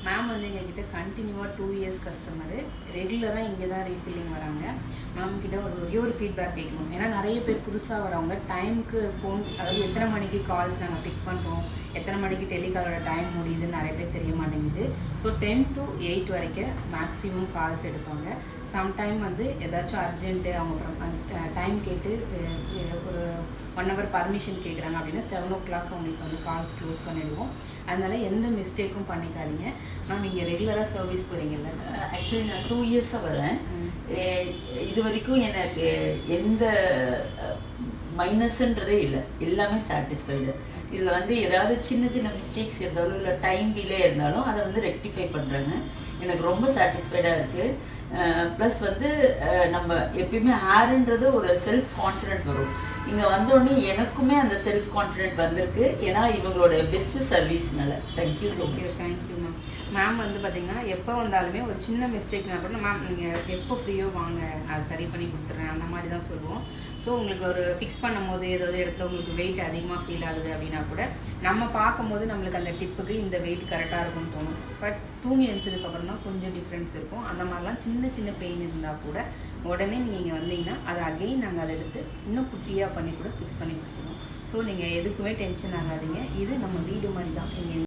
Ma'am வந்து எங்ககிட்ட கண்டினியூவாக 2 இயர்ஸ் கஸ்டமரு, ரெகுலராக இங்கே தான் ரீஃபில்லிங் வராங்க. மேம் கிட்ட ஒரே ஒரு ஃபீட்பேக் கேட்கணும். ஏன்னா நிறைய பேர் புதுசாக வரவங்க டைமுக்கு ஃபோன், அதாவது எத்தனை மணிக்கு கால்ஸ் நாங்கள் பிக் பண்ணுறோம், எத்தனை மணிக்கு டெலிகாலோட டைம் முடியுதுன்னு நிறைய பேர் தெரிய மாட்டேங்குது. ஸோ 10 to 8 வரைக்கும் மேக்ஸிமம் கால்ஸ் எடுப்பாங்க. சம்டைம் வந்து ஏதாச்சும் அர்ஜென்ட்டு அவங்க டைம் கேட்டு ஒரு 1 hour பர்மிஷன் கேட்குறாங்க அப்படின்னா 7 o'clock அவங்களுக்கு வந்து கால்ஸ் க்ளோஸ் பண்ணிடுவோம். அதனால் எந்த மிஸ்டேக்கும் பண்ணிக்காதீங்க. மேம் நீங்கள் ரெகுலராக சர்வீஸ் போகிறீங்கல்ல? ஆக்சுவலி நான் 2 இயர்ஸாக வரேன். இது வரைக்கும் எனக்கு எந்த மைனஸ்ன்றதே இல்லை, எல்லாமே சாட்டிஸ்ஃபைடு. இதில் வந்து ஏதாவது சின்ன சின்ன மிஸ்டேக்ஸ் இருந்தாலும் இல்லை டைம் டிலே இருந்தாலும் அதை வந்து ரெக்டிஃபை பண்ணுறாங்க. எனக்கு ரொம்ப சாட்டிஸ்ஃபைடாக இருக்குது. ப்ளஸ் வந்து நம்ம எப்பயுமே ஹேருன்றது ஒரு செல்ஃப் கான்ஃபிடென்ட் வரும். இங்கே வந்தோடனே எனக்குமே அந்த செல்ஃப் கான்ஃபிடென்ட் வந்திருக்கு. ஏன்னா இவங்களோட பெஸ்ட்டு சர்வீஸ்னால. Thank you so much. Thank you ma'am. Ma'am வந்து பார்த்தீங்கன்னா எப்போ வந்தாலுமே ஒரு சின்ன மிஸ்டேக்னா கூட மேம் நீங்கள் எப்போ ஃப்ரீயோ வாங்க, நான் சரி பண்ணி கொடுத்துட்றேன், அந்த மாதிரி தான் சொல்லுவோம். ஸோ உங்களுக்கு ஒரு ஃபிக்ஸ் பண்ணும் போது ஏதாவது இடத்துல உங்களுக்கு வெயிட் அதிகமாக ஃபீல் ஆகுது அப்படின்னா கூட நம்ம பார்க்கும்போது நம்மளுக்கு அந்த டிப்புக்கு இந்த வெயிட் கரெக்டாக இருக்கும்னு தோணும். பட் தூங்கி எழுந்ததுக்கப்புறம் தான் கொஞ்சம் டிஃப்ரென்ஸ் இருக்கும். அந்த மாதிரிலாம் சின்ன சின்ன பெயின் இருந்தால் கூட உடனே நீங்கள் இங்கே வந்தீங்கன்னா அதை அகெயின் நாங்கள் அதை எடுத்து இன்னும் குட்டியாக பண்ணி கூட ஃபிக்ஸ் பண்ணி கொடுத்துருவோம். ஸோ நீங்கள் எதுக்குமே டென்ஷன் ஆகாதீங்க. இது நம்ம வீடு மாதிரி தான். இங்கே